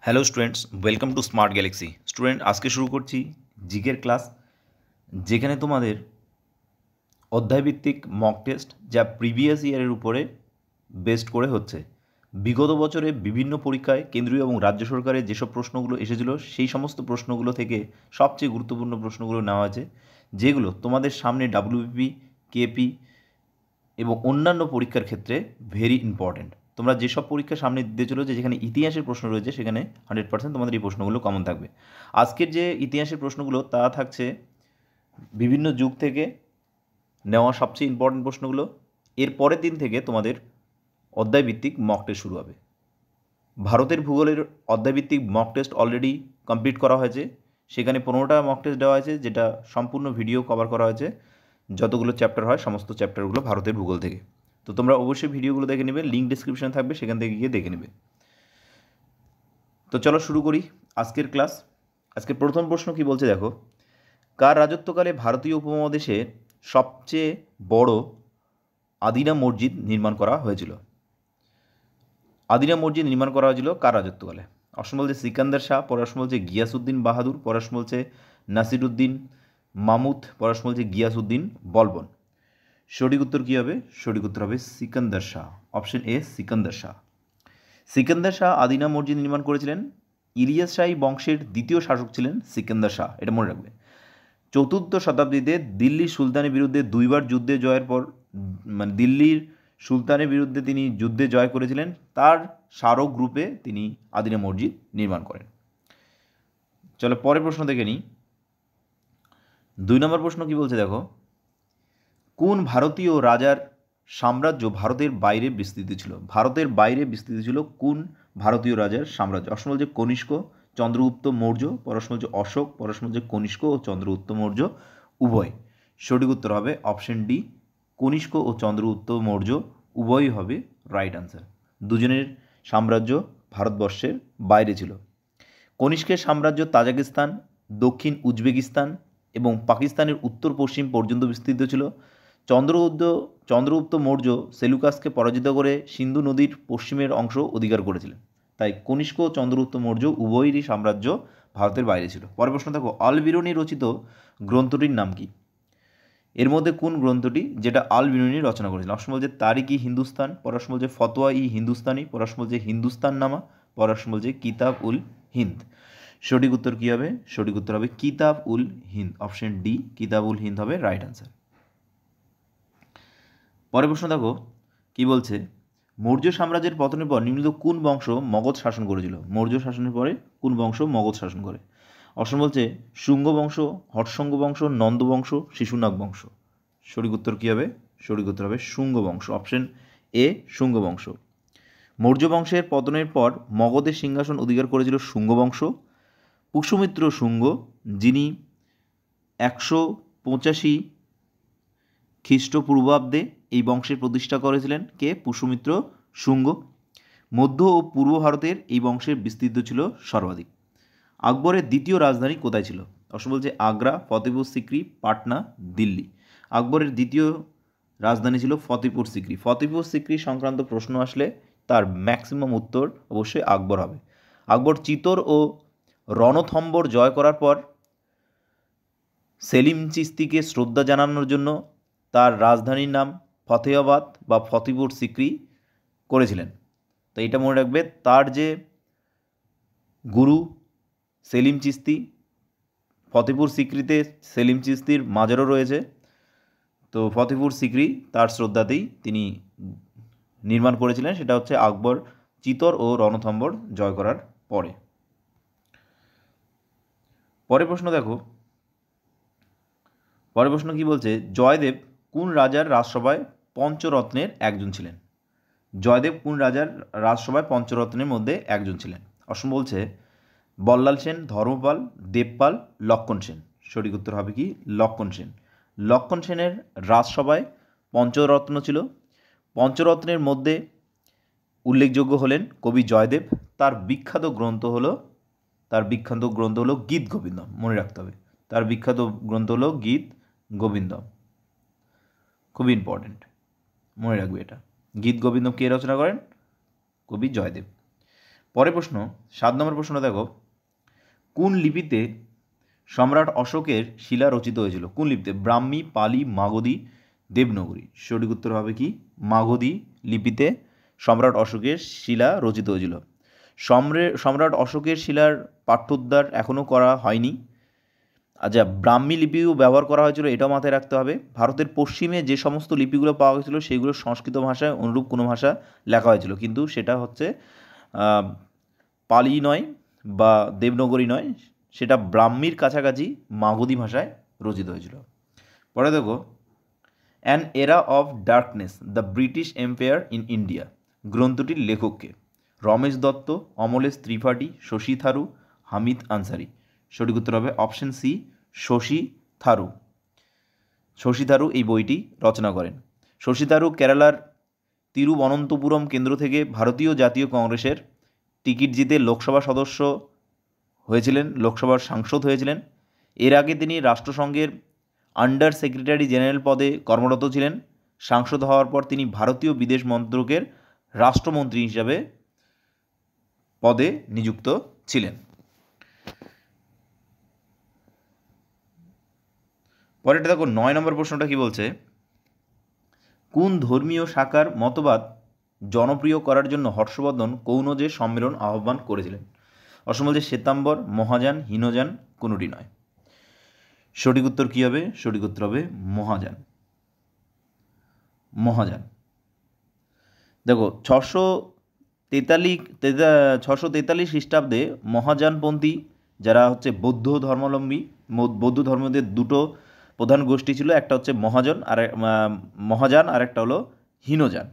Hello students, welcome to smart Galaxy. Student, আজকে শুরু করছি জিকের ক্লাস, যেখানে তোমাদের অধ্যায়ভিত্তিক মক টেস্ট যা প্রিভিয়াস ইয়ারের উপরে বেস্ট করে হচ্ছে। বিগত বছরে বিভিন্ন পরীক্ষায় কেন্দ্রীয় এবং রাজ্য সরকারের যেসব প্রশ্নগুলো এসেছিল সেই সমস্ত প্রশ্নগুলো থেকে সবচেয়ে গুরুত্বপূর্ণ প্রশ্নগুলো নেওয়া আছে, যেগুলো তোমাদের সামনে ডাব্লিউবিপি, কেপি এবং অন্যান্য পরীক্ষার ক্ষেত্রে ভেরি ইম্পর্ট্যান্ট। তোমরা যেসব পরীক্ষা সামনে দিতে চলো, যেখানে ইতিহাসের প্রশ্ন রয়েছে, সেখানে 100% তোমাদের এই প্রশ্নগুলো কমন থাকবে। আজকের যে ইতিহাসের প্রশ্নগুলো তা থাকছে বিভিন্ন যুগ থেকে নেওয়া সবচেয়ে ইম্পর্ট্যান্ট প্রশ্নগুলো। এর পরের দিন থেকে তোমাদের অধ্যায়ভিত্তিক মক টেস্ট শুরু হবে। ভারতের ভূগোলের অধ্যায়ভিত্তিক মক টেস্ট অলরেডি কমপ্লিট করা হয়েছে। সেখানে 15টা মক টেস্ট দেওয়া হয়েছে, যেটা সম্পূর্ণ ভিডিও কভার করা হয়েছে। যতগুলো চ্যাপ্টার হয় সমস্ত চ্যাপ্টারগুলো ভারতের ভূগোল থেকে। তো তোমরা অবশ্যই ভিডিওগুলো দেখে নেবে, লিঙ্ক ডিসক্রিপশনে থাকবে, সেখান থেকে গিয়ে দেখে নেবে। তো চলো শুরু করি আজকের ক্লাস। আজকের প্রথম প্রশ্ন কি বলছে দেখো, কার রাজত্বকালে ভারতীয় উপমহাদেশে সবচেয়ে বড় আদিনা মসজিদ নির্মাণ করা হয়েছিল? আদিনা মসজিদ নির্মাণ করা হয়েছিল কার রাজত্বকালে? অপশন বলছে সিকান্দার শাহ, পরের অপশন বলছে গিয়াসউদ্দিন বাহাদুর, পরের অপশন বলছে নাসিরুদ্দিন মামুদ, পরের অপশন বলছে গিয়াসউদ্দিন বলবন। সঠিক উত্তর কী হবে? সঠিক উত্তর হবে সিকান্দার শাহ। Option A Sikandar Shah. সিকান্দার শাহ আদিনা মসজিদ নির্মাণ করেছিলেন। ইলিয়াস শাহী বংশের দ্বিতীয় শাসক ছিলেন সিকান্দার শাহ, এটা মনে রাখবে। চতুর্থ শতাব্দীতে দিল্লির সুলতানের বিরুদ্ধে দুইবার যুদ্ধে জয়ের পর, মানে দিল্লির সুলতানের বিরুদ্ধে তিনি যুদ্ধে জয় করেছিলেন, তার স্মারক রূপে তিনি আদিনা মসজিদ নির্মাণ করেন। চলো পরের প্রশ্ন দেখে নিই। 2 নম্বর প্রশ্ন কি বলছে দেখো, কোন ভারতীয় রাজার সাম্রাজ্য ভারতের বাইরে বিস্তৃত ছিল? ভারতের বাইরে বিস্তৃত ছিল কোন ভারতীয় রাজার সাম্রাজ্য? অপশন বলছে কনিষ্ক, চন্দ্রগুপ্ত মৌর্য, পরশন বলছে অশোক, পরশন বলছে কনিষ্ক ও চন্দ্রগুপ্ত মৌর্য উভয়। সঠিক উত্তর হবে অপশন ডি, কনিষ্ক ও চন্দ্রগুপ্ত মৌর্য উভয়ই হবে রাইট আনসার। দুজনের সাম্রাজ্য ভারতবর্ষের বাইরে ছিল। কনিষ্কের সাম্রাজ্য তাজিকিস্তান, দক্ষিণ উজবেকিস্তান এবং পাকিস্তানের উত্তর পশ্চিম পর্যন্ত বিস্তৃত ছিল। চন্দ্রগুপ্ত মৌর্য সেলুকাসকে পরাজিত করে সিন্ধু নদীর পশ্চিমের অংশ অধিকার করেছিলেন। তাই কনিষ্ক ও চন্দ্রগুপ্ত মৌর্য উভয়েরই সাম্রাজ্য ভারতের বাইরে ছিল। পরের প্রশ্ন দেখো, আল বিরুনি রচিত গ্রন্থটির নাম কি? এর মধ্যে কোন গ্রন্থটি যেটা আল বিরুনি রচনা করেছিলেন? অপশন বলছে তারিক ই হিন্দুস্তান, পরশন বলছে ফতোয়া ই হিন্দুস্তানি, পরশন বলছে হিন্দুস্তান নামা, পরশন বলছে কিতাব উল হিন্দ। সঠিক উত্তর কী হবে? সঠিক উত্তর হবে কিতাব উল হিন্দ। অপশন ডি, কিতাব উল হিন্দ হবে রাইট আনসার। পরের প্রশ্ন দেখো কি বলছে, মৌর্য সাম্রাজ্যের পতনের পর নিম্নলিখিত কোন বংশ মগধ শাসন করেছিল? মৌর্য শাসনের পরে কোন বংশ মগধ শাসন করে? অপশন বলছে শুঙ্গ বংশ, হর্ষঙ্গ বংশ, নন্দ বংশ, শিশুনাগ বংশ। সঠিক উত্তর কী হবে? সঠিক উত্তর হবে শুঙ্গ বংশ। অপশন এ শুঙ্গ বংশ। মৌর্য বংশের পতনের পর মগধের সিংহাসন অধিকার করেছিল শুঙ্গ বংশ। পুষ্যমিত্র শুঙ্গ, যিনি 185 খ্রিস্টপূর্বাব্দে এই বংশের প্রতিষ্ঠা করেছিলেন। কে? পুষ্যমিত্র শুঙ্গ। মধ্য ও পূর্ব ভারতের এই বংশের বিস্তৃত ছিল সর্বাধিক। আকবরের দ্বিতীয় রাজধানী কোথায় ছিল? অবশ্য বলছে আগ্রা, ফতেপুর সিক্রি, পাটনা, দিল্লি। আকবরের দ্বিতীয় রাজধানী ছিল ফতেপুর সিক্রি। ফতেপুর সিক্রি সংক্রান্ত প্রশ্ন আসলে তার ম্যাক্সিমাম উত্তর অবশ্যই আকবর হবে। আকবর চিতোর ও রণথম্বর জয় করার পর সেলিম চিস্তিকে শ্রদ্ধা জানানোর জন্য তার রাজধানীর নাম ফতেহাবাদ বা ফতেপুর সিক্রি করেছিলেন। তো এটা মনে রাখবে, তার যে গুরু সেলিম চিস্তি, ফতেপুর সিক্রিতে সেলিম চিস্তির মাজারও রয়েছে। তো ফতেপুর সিক্রি তার শ্রদ্ধাতেই তিনি নির্মাণ করেছিলেন। সেটা হচ্ছে আকবর চিতোর ও রণথম্বর জয় করার পরে। পরের প্রশ্ন দেখো, পরের প্রশ্ন কি বলছে, জয়দেব কোন রাজার রাজসভায় পঞ্চরত্নের একজন ছিলেন? জয়দেব কোন রাজার রাজসভায় পঞ্চরত্নের মধ্যে একজন ছিলেন? অপশন বলছে বল্লাল সেন, ধর্মপাল, দেবপাল, লক্ষণ সেন। সঠিক উত্তর হবে কি? লক্ষণ সেন। লক্ষণ সেনের রাজসভায় পঞ্চরত্ন ছিল। পঞ্চরত্নের মধ্যে উল্লেখযোগ্য হলেন কবি জয়দেব। তার বিখ্যাত গ্রন্থ হলো গীত গোবিন্দম। মনে রাখতে হবে, তার বিখ্যাত গ্রন্থ হলো গীত গোবিন্দম। খুবই ইম্পর্টেন্ট, মনে রাখবে এটা। গীত গোবিন্দম কে রচনা করেন? কবি জয়দেব। পরের প্রশ্ন 7 নম্বর প্রশ্ন দেখো, কোন লিপিতে সম্রাট অশোকের শিলা রচিত হয়েছিল? কোন লিপিতে? ব্রাহ্মী, পালি, মাগধী, দেবনাগরী। সঠিক উত্তর হবে কি? মাগধী লিপিতে সম্রাট অশোকের শিলা রচিত হয়েছিল। সম্রাট অশোকের শিলার পাঠ্যোদ্ধার এখনও করা হয়নি। আচ্ছা, ব্রাহ্মী লিপিও ব্যবহার করা হয়েছিল, এটাও মাথায় রাখতে হবে। ভারতের পশ্চিমে যে সমস্ত লিপিগুলো পাওয়া গেছিলো সেগুলো সংস্কৃত ভাষায় অনুরূপ কোনো ভাষা লেখা হয়েছিল, কিন্তু সেটা হচ্ছে পালি নয় বা দেবনাগরী নয়, সেটা ব্রাহ্মীর কাছাকাছি মাগধী ভাষায় রচিত হয়েছিল। পরে দেখো, an era of darkness the British Empire in India গ্রন্থটির লেখককে? রমেশ দত্ত, অমলেশ ত্রিপাঠী, শশী থারু, হামিদ আনসারি। সঠিক উত্তর হবে অপশন সি, শশী থারু। শশী থারু এই বইটি রচনা করেন। শশী থারু কেরালার তিরুবনন্তপুরম কেন্দ্র থেকে ভারতীয় জাতীয় কংগ্রেসের টিকিট জিতে লোকসভা সদস্য হয়েছিলেন, লোকসভার সাংসদ হয়েছিলেন। এর আগে তিনি রাষ্ট্রসংঘের আন্ডার সেক্রেটারি জেনারেল পদে কর্মরত ছিলেন। সাংসদ হওয়ার পর তিনি ভারতীয় বিদেশ মন্ত্রকের রাষ্ট্রমন্ত্রী হিসাবে পদে নিযুক্ত ছিলেন। পরেরটা দেখো, 9 নম্বর প্রশ্নটা কি বলছে? কোন ধর্মীয় শাখার মতবাদ জনপ্রিয় করার জন্য হর্ষবর্ধন কৌনজের সম্মেলন আহ্বান করেছিলেন? অসম বলছে শ্বেতাম্বর, মহাযান, হীনযান, কোনোটি নয়। সঠিক উত্তর কী হবে? সঠিক উত্তর হবে মহাযান। মহাযান। দেখো, 643 খ্রিস্টাব্দে মহাযানপন্থী যারা হচ্ছে বৌদ্ধ ধর্মাবলম্বী, বৌদ্ধ ধর্মদের দুটো প্রধান গোষ্ঠী ছিল, একটা হচ্ছে মহাযান আর একটা হলো হীনযান।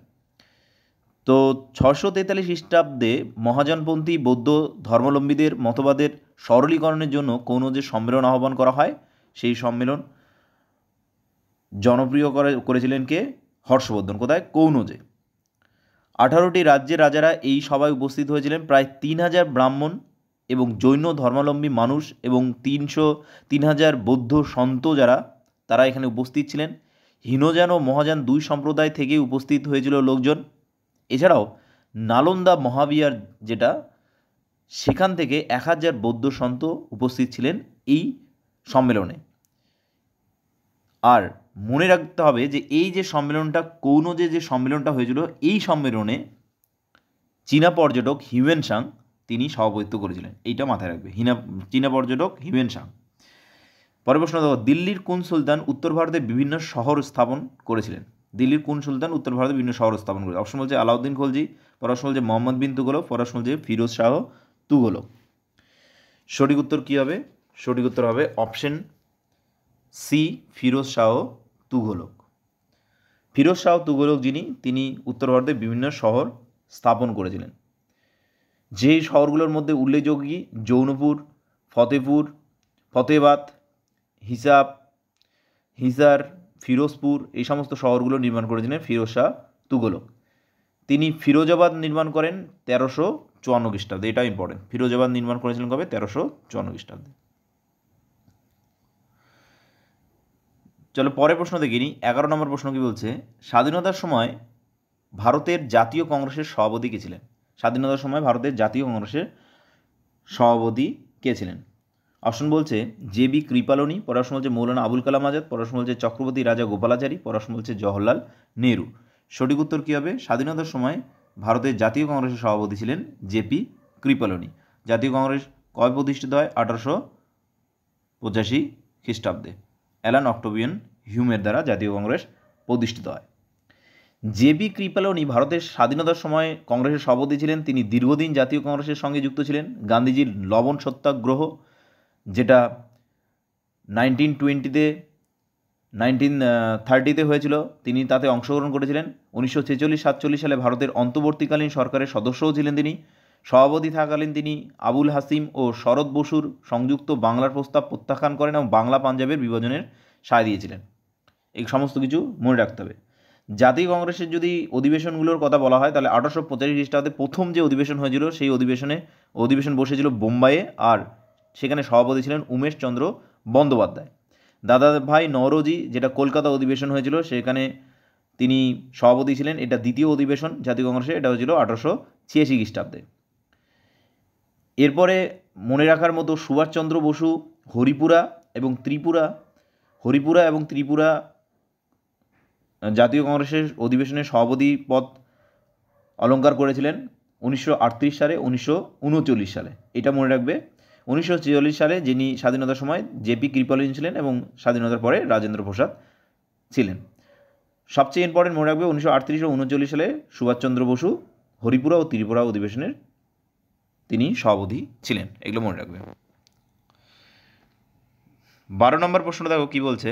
তো 643 খ্রিস্টাব্দে মহাযানপন্থী বৌদ্ধ ধর্মাবলম্বীদের মতবাদের সরলীকরণের জন্য কৌনজের সম্মেলন আহ্বান করা হয়। সেই সম্মেলন জনপ্রিয় করেছিলেন কে? হর্ষবর্ধন। কোথায়? কৌনজে। 18টি রাজ্যের রাজারা এই সভায় উপস্থিত হয়েছিলেন। প্রায় 3000 ব্রাহ্মণ এবং জৈন ধর্মাবলম্বী মানুষ এবং 3000 বৌদ্ধ সন্ত যারা তারা এখানে উপস্থিত ছিলেন। হীনযান ও মহাযান দুই সম্প্রদায় থেকে উপস্থিত হয়েছিল লোকজন। এছাড়াও নালন্দা মহাবিহার যেটা, সেখান থেকে 1000 বৌদ্ধ সন্ত উপস্থিত ছিলেন এই সম্মেলনে। আর মনে রাখতে হবে যে এই যে সম্মেলনটা, কৌনজে যে সম্মেলনটা হয়েছিল, এই সম্মেলনে চীনা পর্যটক হিউয়েন সাং তিনি সভাপতিত্ব করেছিলেন। এইটা মাথায় রাখবে, চীনা পর্যটক হিউয়েন সাং। পরের প্রশ্ন দেখো, দিল্লির কোন সুলতান উত্তর ভারতে বিভিন্ন শহর স্থাপন করেছিলেন? দিল্লির কোন সুলতান উত্তর ভারতে বিভিন্ন শহর স্থাপন করেছিলেন? অপশন বলছে আলাউদ্দিন খলজি, পর অপশন বলছে মোহাম্মদ বিন তুগলক, পর অপশন বলছে ফিরোজ শাহ তুগলক। সঠিক উত্তর কী হবে? সঠিক উত্তর হবে অপশন সি, ফিরোজ শাহ তুগলক। ফিরোজ শাহ তুগলক তিনি উত্তর ভারতে বিভিন্ন শহর স্থাপন করেছিলেন। যেই শহরগুলোর মধ্যে উল্লেখযোগ্য জৌনপুর, ফতেহাবাদ, হিসার, ফিরোজপুর, এই সমস্ত শহরগুলো নির্মাণ করেছিলেন ফিরোজ শাহ তুগলক। তিনি ফিরোজাবাদ নির্মাণ করেন 1354 খ্রিস্টাব্দে। এটা ইম্পর্টেন্ট। ফিরোজাবাদ নির্মাণ করেছিলেন কবে? 1354 খ্রিস্টাব্দে। চলো পরের প্রশ্ন দেখিনি। 11 নম্বর প্রশ্ন কি বলছে? স্বাধীনতার সময় ভারতের জাতীয় কংগ্রেসের সভাপতি কে ছিলেন? স্বাধীনতার সময় ভারতের জাতীয় কংগ্রেসের সভাপতি কে ছিলেন? অপশন বলছে জে.বি. কৃপালনি, পড়াশোনা বলছে মৌলানা আবুল কালাম আজাদ, পড়াশোনা বলছে চক্রবর্তী রাজা গোপালাচারী, পড়াশোনা বলছে জওহরলাল নেহরু। সঠিক উত্তর কী হবে? স্বাধীনতার সময় ভারতের জাতীয় কংগ্রেসের সভাপতি ছিলেন জে.পি. কৃপালনি। জাতীয় কংগ্রেস কবে প্রতিষ্ঠিত হয়? 1885 খ্রিস্টাব্দে অ্যালান অক্টোভিয়ান হিউমের দ্বারা জাতীয় কংগ্রেস প্রতিষ্ঠিত হয়। জে.বি. কৃপালনি ভারতের স্বাধীনতার সময় কংগ্রেসের সভাপতি ছিলেন। তিনি দীর্ঘদিন জাতীয় কংগ্রেসের সঙ্গে যুক্ত ছিলেন। গান্ধীজির লবণ সত্যাগ্রহ যেটা 1930 হয়েছিল, তিনি তাতে অংশগ্রহণ করেছিলেন। 1946-47 সালে ভারতের অন্তর্বর্তীকালীন সরকারের সদস্যও ছিলেন তিনি। সভাপতি থাকাকালীন তিনি আবুল হাসিম ও শরৎ বসুর সংযুক্ত বাংলার প্রস্তাব প্রত্যাখ্যান করেন এবং বাংলা পাঞ্জাবের বিভাজনের সায় দিয়েছিলেন। এই সমস্ত কিছু মনে রাখতে হবে। জাতীয় কংগ্রেসের যদি অধিবেশনগুলোর কথা বলা হয় তাহলে 1885 খ্রিস্টাব্দে প্রথম যে অধিবেশন হয়েছিল সেই অধিবেশন বসেছিল বোম্বাইয়ে, আর সেখানে সভাপতি ছিলেন উমেশ চন্দ্র বন্দ্যোপাধ্যায়। দাদা ভাই নওরোজি যেটা কলকাতা অধিবেশন হয়েছিল সেখানে তিনি সভাপতি ছিলেন। এটা দ্বিতীয় অধিবেশন জাতীয় কংগ্রেসে, এটা হয়েছিল 1886 খ্রিস্টাব্দে। এরপরে মনে রাখার মতো সুভাষচন্দ্র বসু হরিপুরা এবং ত্রিপুরা জাতীয় কংগ্রেসের অধিবেশনে সভাপতি পদ অলঙ্কার করেছিলেন 1938 সালে, 1939 সালে। এটা মনে রাখবে। 1946 সালে যিনি স্বাধীনতার সময় জেপি কৃপালিন ছিলেন এবং স্বাধীনতার পরে রাজেন্দ্র প্রসাদ ছিলেন। সবচেয়ে ইম্পর্টেন্ট মনে রাখবে 1938 ও 1939 সালে সুভাষচন্দ্র বসু হরিপুরা ও ত্রিপুরা অধিবেশনের তিনি সভাপতি ছিলেন। এগুলো মনে রাখবে। 12 নম্বর প্রশ্নটা দেখো কী বলছে।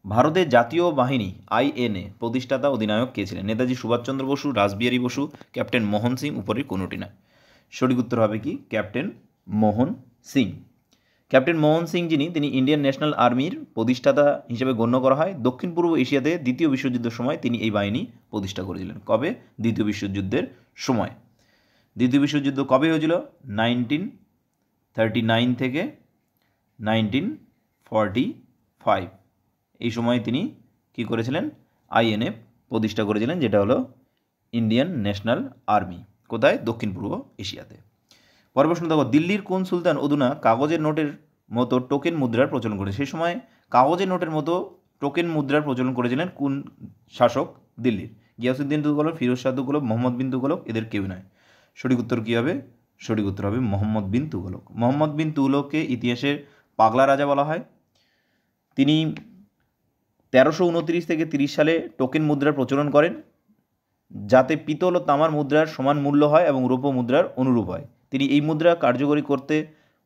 ভারতের জাতীয় বাহিনী আইএনএ প্রতিষ্ঠাতা অধিনায়ক কে ছিলেন? নেতাজি সুভাষচন্দ্র বসু, রাসবিহারী বসু, ক্যাপ্টেন মোহন সিং, উপরের কোনোটি না। সঠিক উত্তর হবে কি ক্যাপ্টেন মোহন সিং। ক্যাপ্টেন মোহন সিং যিনি, তিনি ইন্ডিয়ান ন্যাশনাল আর্মির প্রতিষ্ঠাতা হিসেবে গণ্য করা হয়। দক্ষিণ পূর্ব এশিয়াতে দ্বিতীয় বিশ্বযুদ্ধের সময় তিনি এই বাহিনী প্রতিষ্ঠা করেছিলেন। কবে? দ্বিতীয় বিশ্বযুদ্ধের সময়। দ্বিতীয় বিশ্বযুদ্ধ কবে হয়েছিল? 1939 থেকে 1945 এই সময় তিনি কি করেছিলেন? আইএনএ প্রতিষ্ঠা করেছিলেন, যেটা হলো ইন্ডিয়ান ন্যাশনাল আর্মি। কোথায়? দক্ষিণ পূর্ব এশিয়াতে। পরের প্রশ্ন দেখো, দিল্লির কোন সুলতান অধুনা কাগজের নোটের মতো টোকেন মুদ্রার প্রচলন করে? সেই সময় কাগজের নোটের মতো টোকেন মুদ্রার প্রচলন করেছিলেন কোন শাসক দিল্লির? গিয়াসুদ্দিন তুগলক, ফিরোজ শাহ তুগলক, মোহাম্মদ বিন তুগলক, এদের কেউ নয়। সঠিক উত্তর কী হবে? সঠিক উত্তর হবে মোহাম্মদ বিন তুগলক। মোহাম্মদ বিন তুগলককে ইতিহাসের পাগলা রাজা বলা হয়। তিনি 1329 থেকে 30 সালে টোকেন মুদ্রার প্রচলন করেন, যাতে পিতল ও তামার মুদ্রার সমান মূল্য হয় এবং রৌপ্য মুদ্রার অনুরূপ হয়। তিনি এই মুদ্রা কার্যকরী করতে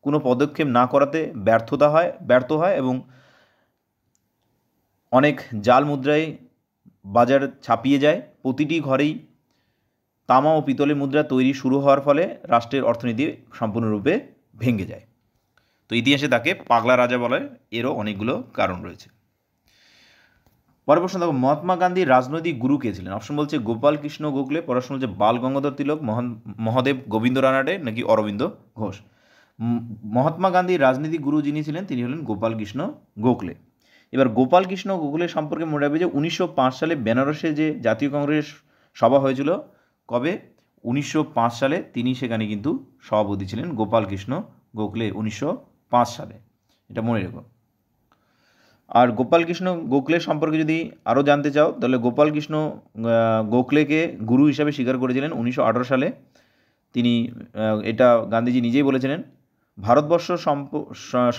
কোনো পদক্ষেপ না করাতে ব্যর্থ হয় এবং অনেক জাল মুদ্রায় বাজার ছাপিয়ে যায়। প্রতিটি ঘরেই তামা ও পিতলের মুদ্রা তৈরি শুরু হওয়ার ফলে রাষ্ট্রের অর্থনীতি সম্পূর্ণরূপে ভেঙে যায়। তো ইতিহাসে তাকে পাগলা রাজা বলে। এরও অনেকগুলো কারণ রয়েছে। পরের প্রশ্ন দেখো, মহাত্মা গান্ধীর রাজনৈতিক গুরু কে ছিলেন? অপশন বলছে গোপাল কৃষ্ণ গোখলে, পড়াশোনা বলছে বাল গঙ্গাধর তিলক, মহাদেব গোবিন্দ রানাডে, নাকি অরবিন্দ ঘোষ। মহাত্মা গান্ধীর রাজনৈতিক গুরু যিনি ছিলেন তিনি হলেন গোপাল কৃষ্ণ গোখলে। এবার গোপাল কৃষ্ণ গোখলে সম্পর্কে মনে রাখবে যে 1905 সালে বেনারসে যে জাতীয় কংগ্রেস সভা হয়েছিল, কবে? 1905 সালে তিনি সেখানে কিন্তু সভাপতি ছিলেন। গোপাল কৃষ্ণ গোখলে 1905 সালে, এটা মনে রেখো। আর গোপাল কৃষ্ণ গোখলে সম্পর্কে যদি আরও জানতে চাও তাহলে গোপাল কৃষ্ণ গোখলেকে গুরু হিসাবে স্বীকার করেছিলেন 1918 সালে। তিনি এটা গান্ধীজি নিজেই বলেছিলেন। ভারতবর্ষ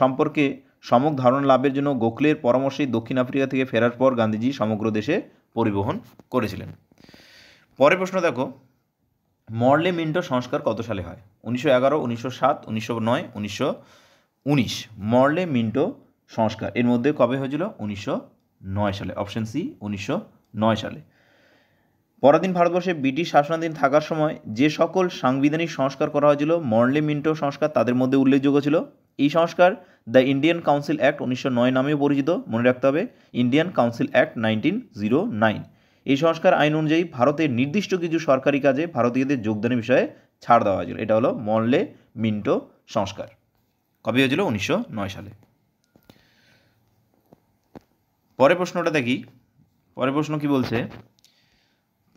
সম্পর্কে সম্যক ধারণা লাভের জন্য গোখলের পরামর্শেই দক্ষিণ আফ্রিকা থেকে ফেরার পর গান্ধীজি সমগ্র দেশে পরিবহন করেছিলেন। পরের প্রশ্ন দেখো, মর্লে মিন্টো সংস্কার কত সালে হয়? 1911, 1907, 1909, 1919। মর্লে মিন্টো সংস্কার এর মধ্যে কবে হয়েছিল? 1909 সালে। অপশন সি 1909 সালে। পরাধীন ভারতবর্ষে ব্রিটিশ শাসনাধীন থাকার সময় যে সকল সাংবিধানিক সংস্কার করা হয়েছিল মর্লে মিন্টো সংস্কার তাদের মধ্যে উল্লেখযোগ্য ছিল। এই সংস্কার দ্য ইন্ডিয়ান কাউন্সিল অ্যাক্ট 1909 নামেও পরিচিত। মনে রাখতে হবে ইন্ডিয়ান কাউন্সিল অ্যাক্ট 1909। এই সংস্কার আইন অনুযায়ী ভারতের নির্দিষ্ট কিছু সরকারি কাজে ভারতীয়দের যোগদানের বিষয়ে ছাড় দেওয়া হয়েছিল। এটা হলো মর্লে মিন্টো সংস্কার। কবে হয়েছিল? 1909 সালে। পরের প্রশ্নটা দেখি। পরের প্রশ্ন কি বলছে?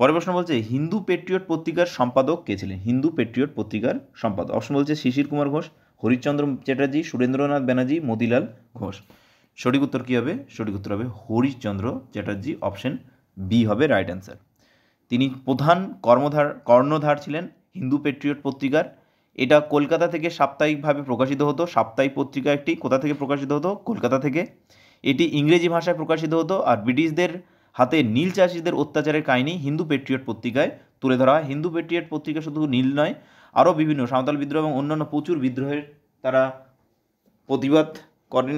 পরের প্রশ্ন বলছে হিন্দু পেট্রিয়ট পত্রিকার সম্পাদক কে ছিলেন? হিন্দু পেট্রিয়ট পত্রিকার সম্পাদক। অপশন বলছে শিশির কুমার ঘোষ, হরিশ্চন্দ্র চ্যাটার্জি, সুরেন্দ্রনাথ ব্যানার্জি, মতিলাল ঘোষ। সঠিক উত্তর কী হবে? সঠিক উত্তর হবে হরিশ্চন্দ্র চ্যাটার্জি। অপশন বি হবে রাইট অ্যান্সার। তিনি প্রধান কর্ণধার ছিলেন হিন্দু পেট্রিয়ট পত্রিকার। এটা কলকাতা থেকে সাপ্তাহিকভাবে প্রকাশিত হতো। সাপ্তাহিক পত্রিকা একটি কোথা থেকে প্রকাশিত হতো? কলকাতা থেকে। এটি ইংরেজি ভাষায় প্রকাশিত হতো আর ব্রিটিশদের হাতে নীল চাষিদের অত্যাচারের কাহিনী হিন্দু পেট্রিয়ট পত্রিকায় তুলে ধরা হয়। হিন্দু পেট্রিয়ট পত্রিকা শুধু নীল নয়, আরও বিভিন্ন সাঁওতাল বিদ্রোহ এবং অন্যান্য প্রচুর বিদ্রোহের তারা প্রতিবাদ করেন,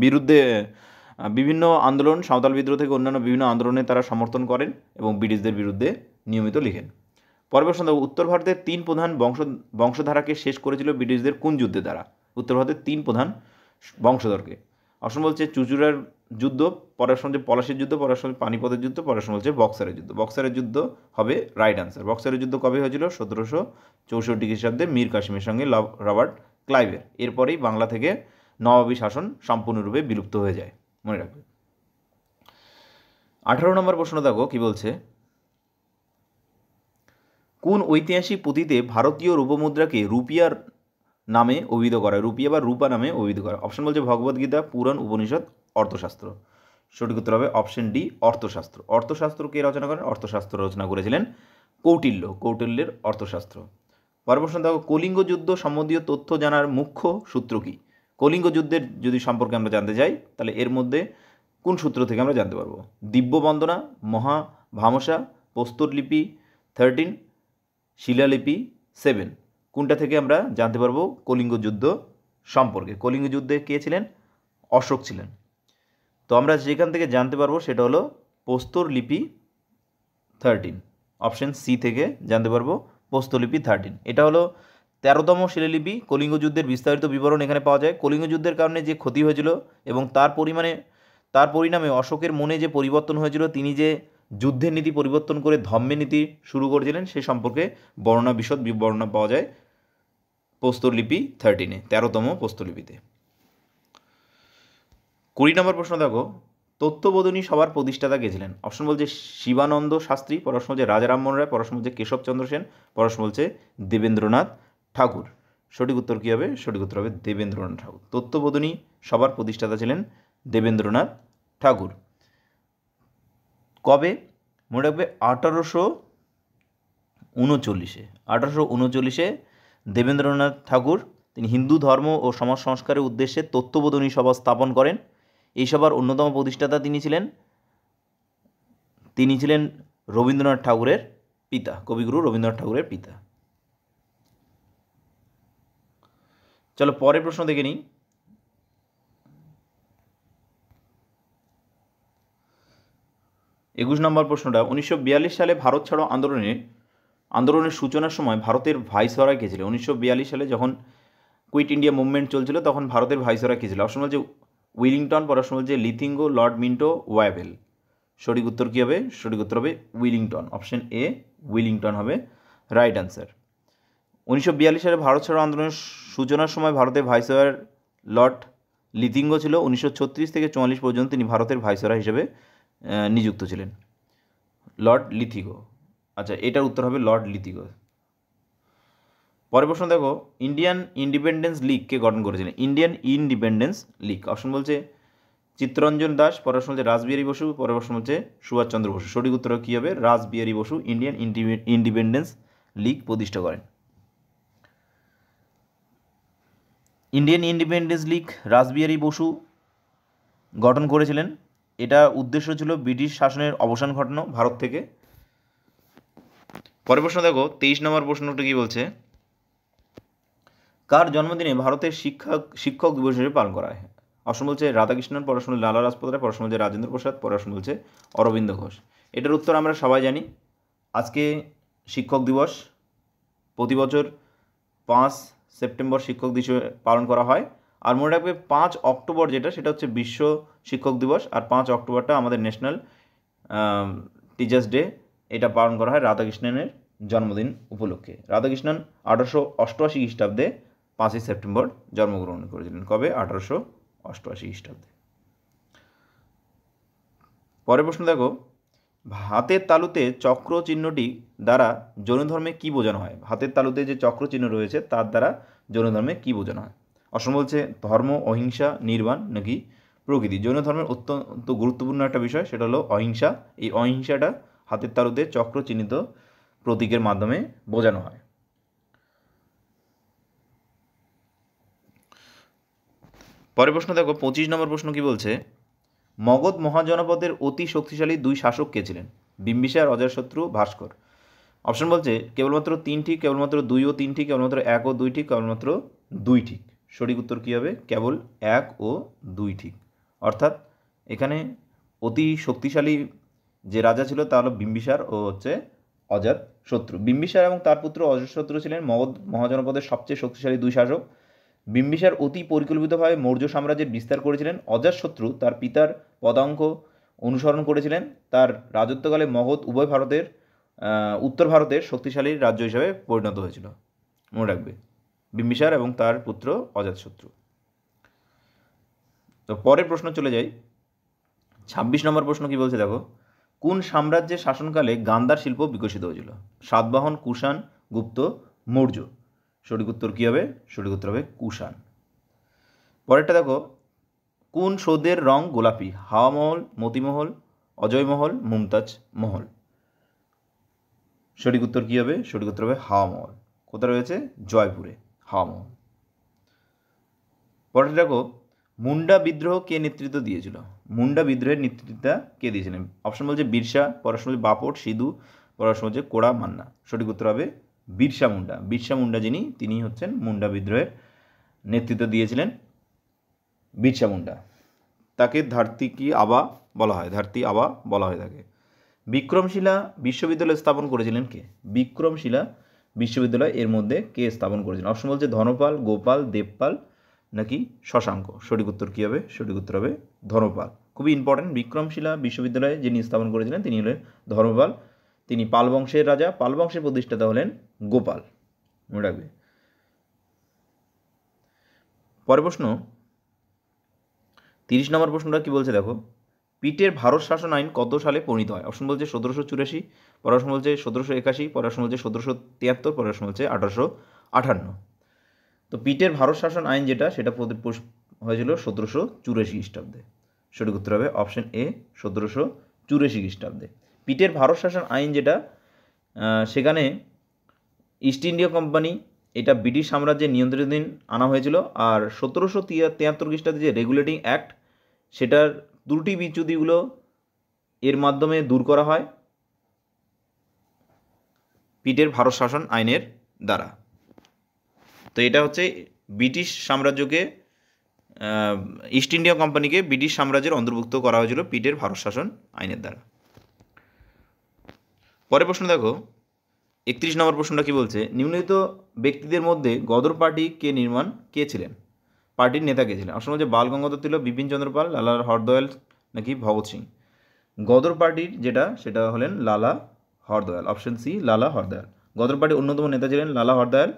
বিরুদ্ধে বিভিন্ন আন্দোলন, সাঁওতাল বিদ্রোহ থেকে অন্যান্য বিভিন্ন আন্দোলনে তারা সমর্থন করেন এবং ব্রিটিশদের বিরুদ্ধে নিয়মিত লিখেন। পরের প্রশ্ন, উত্তর ভারতের 3 প্রধান বংশধারাকে শেষ করেছিল ব্রিটিশদের কোন যুদ্ধের দ্বারা? উত্তর ভারতের 3 প্রধান বংশধরকে। অপশন বলছে চুচুড়ার যুদ্ধ, পরের সঙ্গে পলাশির যুদ্ধ, পরের সঙ্গে পানিপথের যুদ্ধ, পরের সঙ্গে হচ্ছে বক্সারের যুদ্ধ। বক্সারের যুদ্ধ হবে রাইট অ্যান্সার। বক্সারের যুদ্ধ কবে হয়েছিল? 1764 খ্রিস্টাব্দে মীর কাসিমের সঙ্গে রবার্ট ক্লাইভের। এরপরেই বাংলা থেকে নবাবী শাসন সম্পূর্ণরূপে বিলুপ্ত হয়ে যায়, মনে রাখবে। 18 নম্বর প্রশ্ন দেখো কি বলছে। কোন ঐতিহাসিক পুঁথিতে ভারতীয় রূপমুদ্রাকে রুপিয়ার নামে অভিহিত করা হয়? রুপিয়া বা রূপা নামে অভিহিত করা? অপশন বলছে ভগবদ্গীতা, পুরাণ, উপনিষদ, অর্থশাস্ত্র। সঠিক উত্তর হবে অপশন ডি, অর্থশাস্ত্র। অর্থশাস্ত্র কে রচনা করেন? অর্থশাস্ত্র রচনা করেছিলেন কৌটিল্য। কৌটিল্যের অর্থশাস্ত্র। পরের প্রশ্ন দেখো, কলিঙ্গ যুদ্ধ সম্বন্ধীয় তথ্য জানার মুখ্য সূত্র কী? কলিঙ্গ যুদ্ধের যদি সম্পর্কে আমরা জানতে চাই তাহলে এর মধ্যে কোন সূত্র থেকে আমরা জানতে পারবো? দিব্য বন্দনা, মহাভামসা, প্রস্তরলিপি 13, শিলালিপি 7, কোনটা থেকে আমরা জানতে পারবো কলিঙ্গ যুদ্ধ সম্পর্কে? কলিঙ্গ যুদ্ধে কে ছিলেন? অশোক ছিলেন। তো আমরা যেখান থেকে জানতে পারবো সেটা হলো প্রস্তরলিপি 13, অপশন সি থেকে জানতে পারবো প্রস্তরলিপি 13। এটা হলো 13তম শিলালিপি। কলিঙ্গ যুদ্ধের বিস্তারিত বিবরণ এখানে পাওয়া যায়। কলিঙ্গ যুদ্ধের কারণে যে ক্ষতি হয়েছিল এবং তার পরিণামে অশোকের মনে যে পরিবর্তন হয়েছিল, তিনি যে যুদ্ধের নীতি পরিবর্তন করে ধম্মের নীতি শুরু করেছিলেন সে সম্পর্কে বিশদ বর্ণনা পাওয়া যায় প্রস্তরলিপি 13-এ, 13তম প্রস্তরলিপিতে। 20 নম্বর প্রশ্ন দেখো, তত্ত্ববোধিনী সভার প্রতিষ্ঠাতা কে ছিলেন? অপশন বলছে শিবানন্দ শাস্ত্রী, পরশ্ন বলছে রাজা রামমোহন রায়, পরশ্ন বলছে কেশবচন্দ্র সেন, পরশ্ন বলছে দেবেন্দ্রনাথ ঠাকুর। সঠিক উত্তর কী হবে? সঠিক উত্তর হবে দেবেন্দ্রনাথ ঠাকুর। তত্ত্ববোধিনী সভার প্রতিষ্ঠাতা ছিলেন দেবেন্দ্রনাথ ঠাকুর। কবে? মনে রাখবে 1839-এ। 1839-এ দেবেন্দ্রনাথ ঠাকুর তিনি হিন্দু ধর্ম ও সমাজ সংস্কারের উদ্দেশ্যে তত্ত্ববোধিনী সভা স্থাপন করেন। এই সভার অন্যতম প্রতিষ্ঠাতা তিনি ছিলেন রবীন্দ্রনাথ ঠাকুরের পিতা, কবিগুরু রবীন্দ্রনাথ ঠাকুরের পিতা। চলো পরের প্রশ্ন দেখে নিই। 21 নম্বর প্রশ্নটা, 1942 সালে ভারত ছাড়ো আন্দোলনের সূচনার সময় ভারতের ভাইসরয় কে ছিল? 1942 সালে যখন কুইট ইন্ডিয়া মুভমেন্ট চলছিল তখন ভারতের ভাইসরয় কে ছিল? অপশন বলছে উইলিংটন, পরশ্ন বলছে লিথিঙ্গো, লর্ড মিন্টো, ওয়াবেল। সঠিক উত্তর কী হবে? সঠিক উত্তর হবে উইলিংটন। অপশন এ উইলিংটন হবে রাইট অ্যান্সার। 1942 সালে ভারত ছাড়ো আন্দোলনের সূচনার সময় ভারতের ভাইসরয় লর্ড লিথিঙ্গো ছিল। 1936 থেকে 44 পর্যন্ত তিনি ভারতের ভাইসরয় হিসেবে নিযুক্ত ছিলেন, লর্ড লিথিগো। আচ্ছা, এটার উত্তর হবে লর্ড লিথিগো। পরের প্রশ্ন দেখো, ইন্ডিয়ান ইন্ডিপেন্ডেন্স লীগ কে গঠন করেছিলেন? Indian independence League. অপশন বলছে চিত্তরঞ্জন দাস, পরের প্রশ্ন বলছে রাসবিহারী বসু, পরের প্রশ্ন বলছে সুভাষচন্দ্র বসু। সঠিক উত্তর কী হবে? রাসবিহারী বসু ইন্ডিয়ান ইন্ডিপেন্ডেন্স লীগ প্রতিষ্ঠা করেন। ইন্ডিয়ান ইন্ডিপেন্ডেন্স লীগ রাসবিহারী বসু গঠন করেছিলেন। এটা উদ্দেশ্য ছিল ব্রিটিশ শাসনের অবসান ঘটানো ভারত থেকে। পরের প্রশ্ন দেখো, 23 নম্বর প্রশ্নটা কি বলছে, কার জন্মদিনে ভারতের শিক্ষক দিবস হিসেবে পালন করা হয়? অপশন বলছে রাধাকৃষ্ণন, পরের প্রশ্ন লালা রাজপথ রায়, পরের প্রশ্ন বলছে রাজেন্দ্র প্রসাদ, পরের প্রশ্ন বলছে অরবিন্দ ঘোষ। এটার উত্তর আমরা সবাই জানি। আজকে শিক্ষক দিবস, প্রতি বছর 5 সেপ্টেম্বর শিক্ষক দিবস পালন করা হয়। আর মনে রাখবে 5 অক্টোবর সেটা হচ্ছে বিশ্ব শিক্ষক দিবস, আর 5 অক্টোবরটা আমাদের ন্যাশনাল টিচার্স ডে। এটা পালন করা হয় রাধাকৃষ্ণনের জন্মদিন উপলক্ষে। রাধাকৃষ্ণন 1888 খ্রিস্টাব্দে 5ই সেপ্টেম্বর জন্মগ্রহণ করেছিলেন। কবে? 1888 খ্রিস্টাব্দে। পরের প্রশ্ন দেখো, হাতের তালুতে চক্র চিহ্নটি দ্বারা জৈন ধর্মে কী বোঝানো হয়? হাতের তালুতে যে চক্র চিহ্ন রয়েছে তার দ্বারা জৈন ধর্মে কী বোঝানো হয়? অপশন বলছে ধর্ম, অহিংসা, নির্বাণ নাকি প্রকৃতি। জৈন ধর্মের অত্যন্ত গুরুত্বপূর্ণ একটা বিষয় সেটা হলো অহিংসা। এই অহিংসাটা হাতের তালুতে চক্র চিহ্নিত প্রতীকের মাধ্যমে বোঝানো হয়। পরের প্রশ্ন দেখো, 25 নম্বর প্রশ্ন কি বলছে, মগধ মহাজনপদের অতি শক্তিশালী 2 শাসক কে ছিলেন? বিম্বিসার, অজাতশত্রু, ভাস্কর। অপশন বলছে কেবলমাত্র 3 ঠিক, কেবলমাত্র 2 ও 3 ঠিক, কেবলমাত্র 1 ও 2 ঠিক, কেবলমাত্র 2 ঠিক। সঠিক উত্তর কী হবে? কেবল 1 ও 2 ঠিক। অর্থাৎ এখানে অতি শক্তিশালী যে রাজা ছিল তা হলো বিম্বিসার ও অজাতশত্রু। বিম্বিসার এবং তার পুত্র অজাতশত্রু ছিলেন মগধ মহাজনপদের সবচেয়ে শক্তিশালী 2 শাসক। বিম্বিসার অতি পরিকল্পিতভাবে মৌর্য সাম্রাজ্যের বিস্তার করেছিলেন। অজাতশত্রু তার পিতার পদাঙ্ক অনুসরণ করেছিলেন। তার রাজত্বকালে মগধ উত্তর ভারতের শক্তিশালী রাজ্য হিসেবে পরিণত হয়েছিল। মনে রাখবে, বিম্বিসার এবং তার পুত্র অজাতশত্রু। তো পরের প্রশ্ন চলে যাই। 26 নম্বর প্রশ্ন কি বলছে দেখো, কোন সাম্রাজ্যের শাসনকালে গান্ধার শিল্প বিকশিত হয়েছিল? সাতবাহন, কুষাণ, গুপ্ত, মৌর্য। সঠিক উত্তর কী হবে? সঠিক উত্তর হবে কুষাণ। পরেরটা দেখো, কোন সৌধের রং গোলাপি? হাওয়া মহল, মতিমহল, অজয় মহল, মুমতাজ মহল। সঠিক উত্তর কী হবে? সঠিক উত্তর হবে হাওয়া মহল। কোথায় রয়েছে? জয়পুরে হাওয়া মহল। পরেরটা দেখো, মুন্ডা বিদ্রোহ কে নেতৃত্ব দিয়েছিল? মুন্ডা বিদ্রোহের নেতৃত্বটা কে দিয়েছিলেন? অপশন বলছে বিরসা, পরের বলছে বাপট, সিধু, পরের বলছে কোড়া মান্না। সঠিক উত্তর হবে বিরসা মুন্ডা। বিরসা মুন্ডা তিনি হচ্ছেন মুন্ডা বিদ্রোহের নেতৃত্ব দিয়েছিলেন বিরসা মুন্ডা। তাকে ধরতি কি আবা বলা হয়, ধরতি আবা বলা হয়ে থাকে। বিক্রমশিলা বিশ্ববিদ্যালয় স্থাপন করেছিলেন কে? বিক্রমশিলা বিশ্ববিদ্যালয় এর মধ্যে কে স্থাপন করেছিলেন? অপশন বলছে ধনপাল, গোপাল, দেবপাল নাকি শশাঙ্ক। সঠিক উত্তর কী হবে? সঠিক উত্তর হবে ধর্মপাল। খুবই ইম্পর্টেন্ট, বিক্রমশিলা বিশ্ববিদ্যালয়ে যিনি স্থাপন করেছিলেন তিনি হলেন ধর্মপাল। তিনি পাল বংশের রাজা, পাল বংশের প্রতিষ্ঠাতা হলেন গোপাল। মনে রাখবে। পরের প্রশ্ন 30 নম্বর প্রশ্নটা কি বলছে দেখো, পিটের ভারত শাসন আইন কত সালে প্রণীত হয়? অপশন বলছে 1784, পরের প্রশ্ন বলছে 1781, পরের প্রশ্ন বলছে 1773, পরের প্রশ্ন বলছে 1858। তো পিটের ভারত শাসন আইন যেটা সেটা হয়েছিল 1784 খ্রিস্টাব্দে। সঠিক উত্তর হবে অপশন এ 1784 খ্রিস্টাব্দে। পিটের ভারত শাসন আইন যেটা সেখানে ইস্ট ইন্ডিয়া কোম্পানি এটা ব্রিটিশ সাম্রাজ্যের নিয়ন্ত্রণাধীন আনা হয়েছিল। আর 1773 খ্রিস্টাব্দে যে রেগুলেটিং অ্যাক্ট সেটার ত্রুটি বিচ্যুতিগুলো এর মাধ্যমে দূর করা হয় পিটের ভারত শাসন আইনের দ্বারা। তো এটা হচ্ছে ব্রিটিশ সাম্রাজ্যকে ইস্ট ইন্ডিয়া কোম্পানিকে ব্রিটিশ সাম্রাজ্যের অন্তর্ভুক্ত করা হয়েছিল পিটের ভারত শাসন আইনের দ্বারা। পরের প্রশ্ন দেখো, 31 নম্বর প্রশ্নটা কি বলছে, নিম্নলিখিত ব্যক্তিদের মধ্যে গদর পার্টি কে ছিলেন? পার্টির নেতা কে ছিলেন? অপশন বলছে বাল গঙ্গাধর তিলক, বিপিন চন্দ্র পাল, লালা হরদয়াল নাকি ভগৎ সিং। গদর পার্টির সেটা হলেন লালা হরদয়াল। অপশন সি লালা হরদয়াল। গদর পার্টির অন্যতম নেতা ছিলেন লালা হরদয়াল।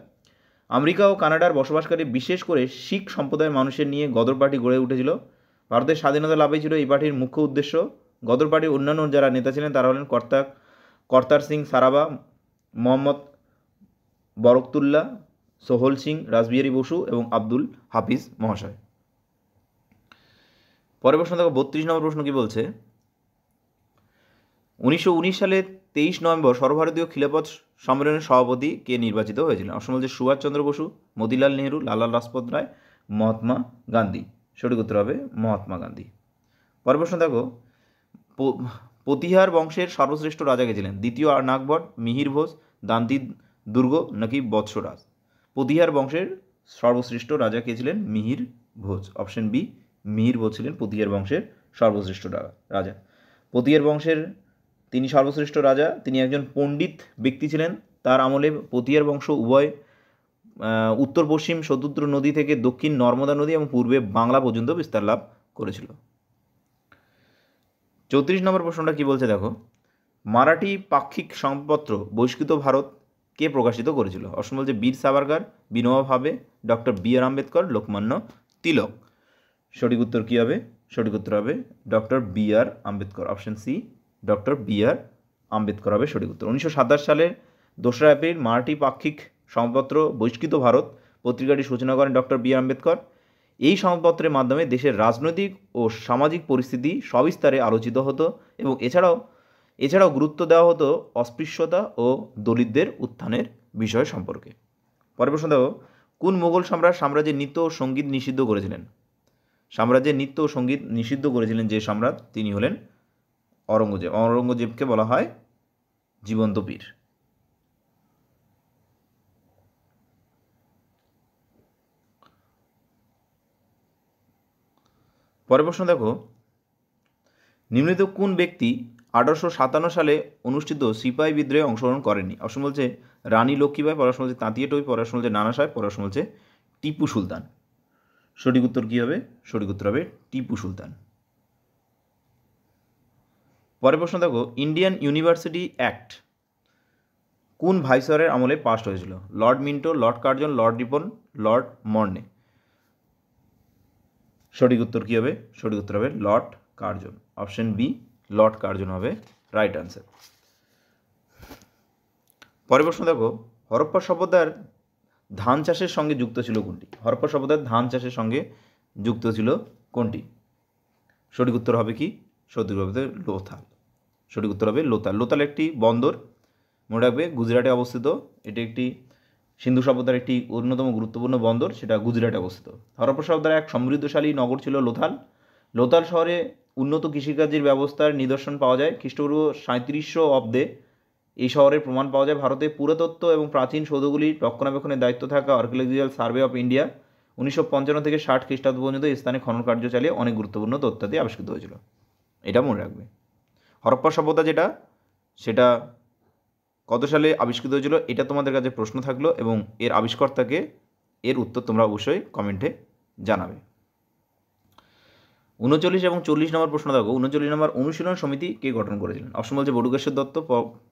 আমেরিকা ও কানাডার বসবাসকারী বিশেষ করে শিখ সম্প্রদায়ের মানুষের নিয়ে গদর পার্টি গড়ে উঠেছিল। ভারতের স্বাধীনতা লাভই ছিল এই পার্টির মুখ্য উদ্দেশ্য। গদর পার্টির অন্যান্য যারা নেতা ছিলেন তারা হলেন কর্তার সিং সারাবা, মোহাম্মদ বরকতুল্লাহ, সোহল সিং, রাসবিহারী বসু এবং আব্দুল হাফিজ মহাশয়। পরের প্রশ্ন দেখো, 32 নম্বর প্রশ্ন কি বলছে, 1919 সালে 23 নভেম্বর সর্বভারতীয় খিলাফত সম্মেলনের সভাপতি কে নির্বাচিত হয়েছিলেন? অপশন বলছে সুভাষচন্দ্র বসু, মতিলাল নেহরু, লালা লাজপত রায়, মহাত্মা গান্ধী। সঠিক উত্তর হবে মহাত্মা গান্ধী। পরের প্রশ্ন দেখো, প্রতিহার বংশের সর্বশ্রেষ্ঠ রাজা কে ছিলেন? দ্বিতীয় নাগভট, মিহির ভোজ, দান্তি দুর্গ নাকি বৎসরাজ। প্রতিহার বংশের সর্বশ্রেষ্ঠ রাজা কে ছিলেন? মিহির ভোজ। অপশন বি মিহির ভোজ ছিলেন প্রতিহার বংশের সর্বশ্রেষ্ঠ রাজা। প্রতিহার বংশের তিনি সর্বশ্রেষ্ঠ রাজা। তিনি একজন পণ্ডিত ব্যক্তি ছিলেন। তার আমলে প্রতিহার বংশ উভয় উত্তর পশ্চিম শতদ্রু নদী থেকে দক্ষিণ নর্মদা নদী এবং পূর্বে বাংলা পর্যন্ত বিস্তার লাভ করেছিল। 34 নম্বর প্রশ্নটা কি বলছে দেখো, মারাঠি পাক্ষিক সংবাদপত্র বহিষ্কৃত ভারত কে প্রকাশিত করেছিল? অপশন বলছে বীর Savarkar, Vinoba Bhave, doctor B R Ambedkar, Lokmanya Tilak. সঠিক উত্তর কী হবে? সঠিক উত্তর হবে doctor B R Ambedkar. Option C doctor B R Ambedkar হবে সঠিক উত্তর। 1927 সালের 2রা এপ্রিল মারাঠি পাক্ষিক সংবাদপত্র বহিষ্কৃত ভারত পত্রিকাটি সূচনা করেন ডক্টর বি আর আম্বেদকর। এই সংবাদপত্রের মাধ্যমে দেশের রাজনৈতিক ও সামাজিক পরিস্থিতি সবিস্তারে আলোচিত হতো এবং এছাড়াও গুরুত্ব দেওয়া হতো অস্পৃশ্যতা ও দলিতদের উত্থানের বিষয় সম্পর্কে। পরের প্রশ্ন দেখো, কোন মুঘল সম্রাট সাম্রাজ্যের নৃত্য ও সঙ্গীত নিষিদ্ধ করেছিলেন? সাম্রাজ্যের নৃত্য ও সঙ্গীত নিষিদ্ধ করেছিলেন যে সম্রাট তিনি হলেন অরঙ্গজেব। অরঙ্গজেবকে বলা হয় জীবন্ত পীর। পরের প্রশ্ন দেখো, নিম্নলিখিত কোন ব্যক্তি 1857 সালে অনুষ্ঠিত সিপাহী বিদ্রোহে অংশগ্রহণ করেননি? অপশন বলছে রানী লক্ষ্মীবাই, পড়াশোনা বলছে তাঁতিয়া টুই, পড়াশোনা বলছে নানা সাহেব, পড়াশোনা বলছে টিপু সুলতান। সঠিক উত্তর কী হবে? সঠিক উত্তর হবে টিপু সুলতান। পরের প্রশ্ন দেখো, ইন্ডিয়ান ইউনিভার্সিটি অ্যাক্ট কোন ভাইসরয়ের আমলে পাস হয়েছিল? Lord Minto, lord Curzon, lord Ripon, lord Morley. সঠিক উত্তর কী হবে? সঠিক উত্তর হবে lord Curzon. Option B lord Curzon হবে রাইট আনসার। পরের প্রশ্ন দেখো, হরপ্পা সভ্যতার ধান চাষের সঙ্গে যুক্ত ছিল কোনটি? হরপ্পা সভ্যতার ধান চাষের সঙ্গে যুক্ত ছিল কোনটি? সঠিক উত্তর হবে কি? সঠিক হবে লোথাল। সঠিক উত্তর হবে লোথাল। লোথাল একটি বন্দর, মনে রাখবে, গুজরাটে অবস্থিত। এটি একটি সিন্ধু সভ্যতার একটি অন্যতম গুরুত্বপূর্ণ বন্দর, সেটা গুজরাটে অবস্থিত। হরপ্পা সভ্যতার এক সমৃদ্ধশালী নগর ছিল লোথাল। লোথাল শহরে উন্নত কৃষিকাজের ব্যবস্থার নিদর্শন পাওয়া যায়। খ্রিস্টপূর্ব 3700 অব্দে এই শহরের প্রমাণ পাওয়া যায়। ভারতে পুরাতত্ত্ব এবং প্রাচীন সৌধগুলির রক্ষণাবেক্ষণের দায়িত্ব থাকা আর্কিওলজিক্যাল সার্ভে অফ ইন্ডিয়া 1955 থেকে 60 খ্রিস্টাব্দ পর্যন্ত এই স্থানে খনন কার্য চালিয়ে অনেক গুরুত্বপূর্ণ তথ্যাদি আবিষ্কৃত হয়েছিল। এটা মনে রাখবে। হরপ্পা সভ্যতা যেটা, সেটা কত সালে আবিষ্কৃত হয়েছিল, এটা তোমাদের কাছে প্রশ্ন থাকলো, এবং এর আবিষ্কর্তাকে, এর উত্তর তোমরা অবশ্যই কমেন্টে জানাবে। 39 এবং 40 নম্বর প্রশ্ন দেখো। 39 নম্বর, অনুশীলন সমিতি কে গঠন করেছিলেন? অপশন বলছে বটুকেশ্বর দত্ত,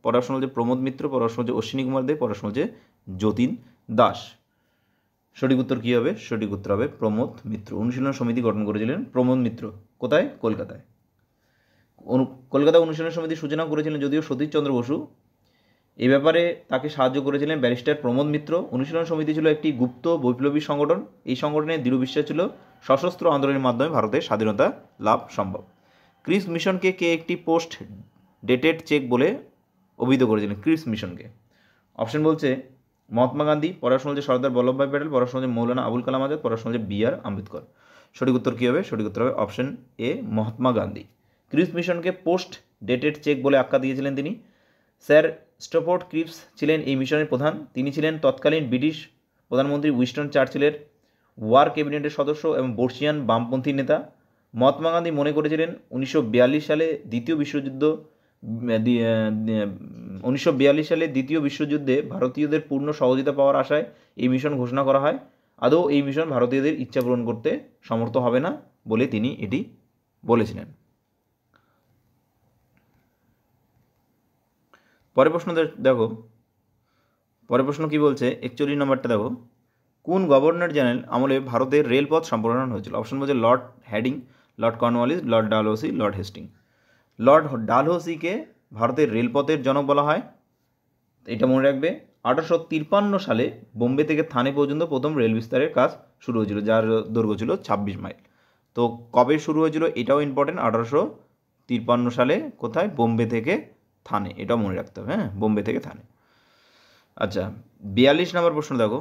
পড়াশোনা বলছে প্রমোদ মিত্র, পড়াশোনা বলছে অশ্বিনী কুমার দে, পড়াশোনা বলছে যতীন দাস। সঠিক উত্তর কী হবে? সঠিক উত্তর হবে প্রমোদ মিত্র। অনুশীলন সমিতি গঠন করেছিলেন প্রমোদ মিত্র। কোথায়? কলকাতায়। কলকাতা অনুশীলন সমিতির সূচনা করেছিলেন যদিও সতীশচন্দ্র বসু। এই ব্যাপারে তাকে সাহায্য করেছিলেন ব্যারিস্টার প্রমোদ মিত্র। অনুশীলন সমিতি ছিল একটি গুপ্ত বৈপ্লবী সংগঠন। এই সংগঠনের দৃঢ় বিশ্বাস ছিল সশস্ত্র আন্দোলনের মাধ্যমে ভারতের স্বাধীনতা লাভ সম্ভব। ক্রিপস মিশনকে কে একটি পোস্ট ডেটেড চেক বলে অভিহিত করেছিলেন? ক্রিপস মিশনকে। অপশন বলছে মহাত্মা গান্ধী, পড়াশোনা বলছে সর্দার বল্লভভাই প্যাটেল, পড়াশোনা বলছে মৌলানা আবুল কালাম আজাদ, পড়াশোনা বলছে বি.আর. আম্বেদকর। সঠিক উত্তর কী হবে? সঠিক উত্তর হবে option A, Mahatma Gandhi. Cripps মিশনকে পোস্ট ডেটেড চেক বলে আখ্যা দিয়েছিলেন তিনি। স্যার স্ট্যাফোর্ড ক্রিপস ছিলেন এই মিশনের প্রধান। তিনি ছিলেন তৎকালীন ব্রিটিশ প্রধানমন্ত্রী উইনস্টন চার্চিলের ওয়ার ক্যাবিনেটের সদস্য এবং বর্ষিয়ান বামপন্থী নেতা। মহাত্মা গান্ধী মনে করেছিলেন 1942 সালে দ্বিতীয় বিশ্বযুদ্ধে ভারতীয়দের পূর্ণ সহযোগিতা পাওয়ার আশায় এই মিশন ঘোষণা করা হয়। আদৌ এই মিশন ভারতীয়দের ইচ্ছা পূরণ করতে সমর্থ হবে না বলে তিনি এটি বলেছিলেন। পরের প্রশ্ন দেখো, পরের প্রশ্ন কী বলছে? 41 নম্বরটা দেখো। কোন গভর্নর জেনারেল আমলে ভারতের রেলপথ সম্প্রসারণ হয়েছিল? অপশন বলছে lord Hardinge, lord Cornwallis, lord Dalhousie, lord Hastings. Lord ডালহৌসিকে ভারতের রেলপথের জনক বলা হয়। এটা মনে রাখবে। 1853 সালে বোম্বে থেকে থানে পর্যন্ত প্রথম রেল বিস্তারের কাজ শুরু হয়েছিল, যার দৈর্ঘ্য ছিল 26 মাইল। তো কবে শুরু হয়েছিল এটাও ইম্পর্টেন্ট। 1853 সালে। কোথায়? বোম্বে থেকে থানে। এটাও মনে রাখতে হবে, হ্যাঁ, বোম্বে থেকে থানে। আচ্ছা, 42 নম্বর প্রশ্ন দেখো।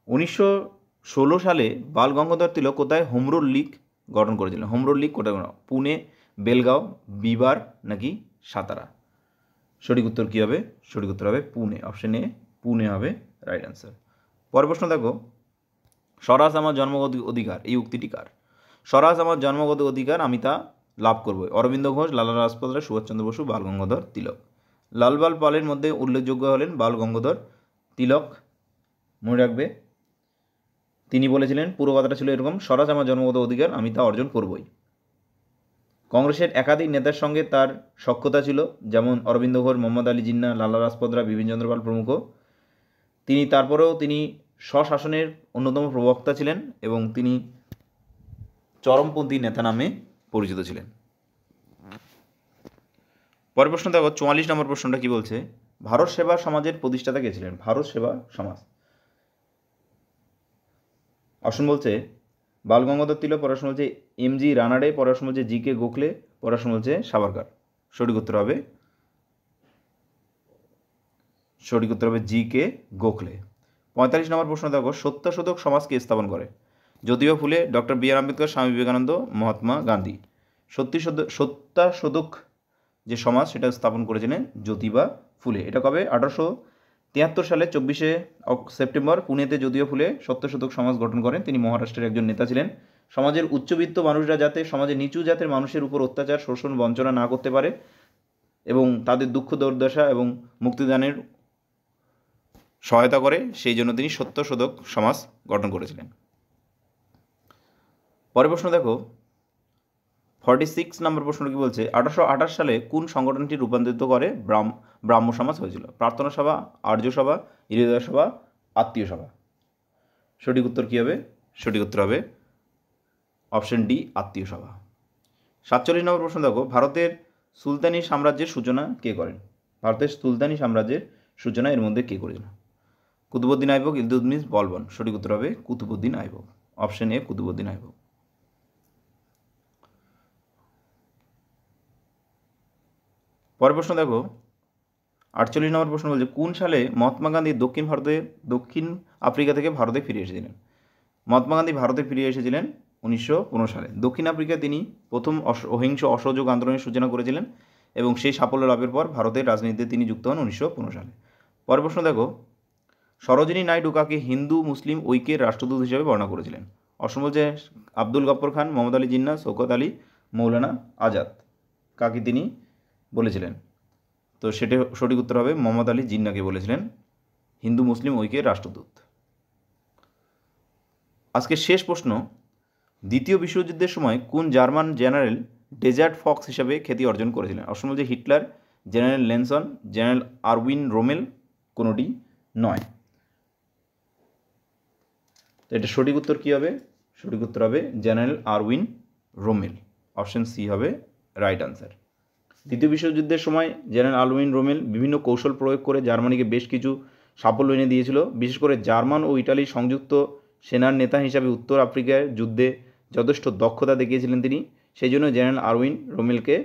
1916 সালে বাল গঙ্গাধর তিলক কোথায় হোম রুল লীগ গঠন করেছিলেন? হোম রুল লীগ কোথায়? পুনে, বেলগাঁও, বিবার নাকি সাতারা? সঠিক উত্তর কী হবে? সঠিক উত্তর হবে পুনে। অপশন এ, পুনে হবে রাইট অ্যান্সার। পরের প্রশ্ন দেখো। স্বরাজ আমার জন্মগত অধিকার, এই উক্তিটি কার? স্বরাজ আমার জন্মগত অধিকার, আমি তা লাভ করব। অরবিন্দ ঘোষ, লালা রাজপথ রায়, সুভাষচন্দ্র বসু, বাল গঙ্গাধর তিলক। লালবাল পালের মধ্যে উল্লেখযোগ্য হলেন বাল গঙ্গাধর তিলক। মনে রাখবে, তিনি বলেছিলেন, পুরো কথাটা ছিল এরকম, স্বরাজ আমার জন্মগত অধিকার, আমি তা অর্জন করবই। কংগ্রেসের একাধিক নেতার সঙ্গে তার সখ্যতা ছিল, যেমন অরবিন্দ ঘোষ, মোহাম্মদ আলী জিন্নাহ, লালা রাজপথ রায়, বিপিন চন্দ্র পাল প্রমুখ। তারপরেও তিনি স্বশাসনের অন্যতম প্রবক্তা ছিলেন এবং তিনি চরমপন্থী নেতা নামে পরিচিত ছিলেন। পরের প্রশ্ন দেখো, 44 নম্বর প্রশ্নটা কি বলছে? ভারত সেবা সমাজের প্রতিষ্ঠাতা কে ছিলেন? ভারত সেবা সমাজ। অপশন বলছে বাল গঙ্গাধর তিলক, পড়াশোনা বলছে এম.জি. রানাডে, পড়াশোনা বলছে জি.কে. গোখলে, পড়াশোনা বলছে সাভারকার। সঠিক উত্তর হবে জি.কে. গোখলে। 45 নম্বর প্রশ্ন দেখো। সত্যাশোধক সমাজকে স্থাপন করে? জ্যোতিবা ফুলে, ডক্টর বি.আর. আম্বেদকর, স্বামী বিবেকানন্দ, মহাত্মা গান্ধী। সত্যাশোধক যে সমাজ সেটা স্থাপন করেছিলেন জ্যোতিবা ফুলে। এটা কবে? 1873 সালে 24 সেপ্টেম্বর পুনেতে জ্যোতিবা ফুলে সত্যশোধক সমাজ গঠন করেন। তিনি মহারাষ্ট্রের একজন নেতা ছিলেন। সমাজের উচ্চবিত্ত মানুষরা যাতে সমাজের নিচু জাতের মানুষের উপর অত্যাচার, শোষণ, বঞ্চনা না করতে পারে এবং তাদের দুঃখ দুর্দশা এবং মুক্তিদানের সহায়তা করে, সেই জন্য তিনি সত্যশোধক সমাজ গঠন করেছিলেন। পরের প্রশ্ন দেখো। 46 নম্বর প্রশ্নটি কি বলছে? 1828 সালে কোন সংগঠনটি রূপান্তরিত করে ব্রাহ্ম সমাজ হয়েছিল? প্রার্থনা সভা, আর্য সভা, হৃদয় সভা, আত্মীয় সভা। সঠিক উত্তর কী হবে? সঠিক উত্তর হবে অপশন ডি, আত্মীয় সভা। 47 নম্বর প্রশ্ন দেখো। ভারতের সুলতানি সাম্রাজ্যের সূচনা কে করেন? ভারতের সুলতানি সাম্রাজ্যের সূচনা এর মধ্যে কে করেছিলেন? কুতুবউদ্দিন আইবক, ইলতুৎমিশ, বলবন। সঠিক উত্তর হবে কুতুবউদ্দিন আইবক। Option A Qutubuddin Aibak. পরের প্রশ্ন দেখো, 48 নম্বর প্রশ্ন বলছে কোন সালে মহাত্মা গান্ধী দক্ষিণ আফ্রিকা থেকে ভারতে ফিরে এসেছিলেন? মহাত্মা গান্ধী ভারতে ফিরে এসেছিলেন 1915 সালে। দক্ষিণ আফ্রিকায় তিনি প্রথম অহিংস অসহযোগ আন্দোলনের সূচনা করেছিলেন এবং সেই সাফল্য লাভের পর ভারতের রাজনীতিতে তিনি যুক্ত হন 1915 সালে। পরের প্রশ্ন দেখো, সরোজিনী নাইডু কাকে হিন্দু মুসলিম ঐক্যের রাষ্ট্রদূত হিসেবে বর্ণনা করেছিলেন? অপশন বলছে আব্দুল গফ্ফর খান, মোহাম্মদ আলী জিন্নাহ, শওকত আলী, মৌলানা আজাদ। কাকে তিনি বলেছিলেন? তো সেটা সঠিক উত্তর হবে মোহাম্মদ আলী জিন্নাহকে বলেছিলেন হিন্দু মুসলিম ঐক্যের রাষ্ট্রদূত। আজকের শেষ প্রশ্ন, দ্বিতীয় বিশ্বযুদ্ধের সময় কোন জার্মান জেনারেল ডেজার্ট ফক্স হিসাবে খ্যাতি অর্জন করেছিলেন? অপশন বলছে Hitler, general Lenson, general Erwin Rommel, কোনোটি নয়। তো এটা সঠিক উত্তর কী হবে? সঠিক উত্তর হবে general Erwin Rommel. Option C হবে রাইট আনসার। দ্বিতীয় বিশ্বযুদ্ধের সময় জেনারেল আরউইন রোমেল বিভিন্ন কৌশল প্রয়োগ করে জার্মানিকে বেশ কিছু সাফল্য এনে দিয়েছিল। বিশেষ করে জার্মান ও ইটালির সংযুক্ত সেনার নেতা হিসাবে উত্তর আফ্রিকার যুদ্ধে যথেষ্ট দক্ষতা দেখিয়েছিলেন তিনি। সেই জন্য জেনারেল আরউইন রোমেলকে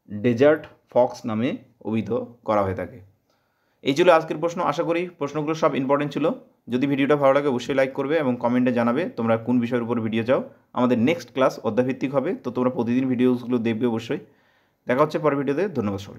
ডেজার্ট ফক্স নামে অভিহিত করা হয়ে থাকে। এই ছিল আজকের প্রশ্ন। আশা করি প্রশ্নগুলো সব ইম্পর্টেন্ট ছিল। যদি ভিডিওটা ভালো লাগে অবশ্যই লাইক করবে এবং কমেন্টে জানাবে তোমরা কোন বিষয়ের উপর ভিডিও চাও। আমাদের নেক্সট ক্লাস অধ্যায়ভিত্তিক হবে, তো তোমরা প্রতিদিন ভিডিওসগুলো দেখবে অবশ্যই। দেখা হচ্ছে পরের ভিডিওতে। ধন্যবাদ সবাই।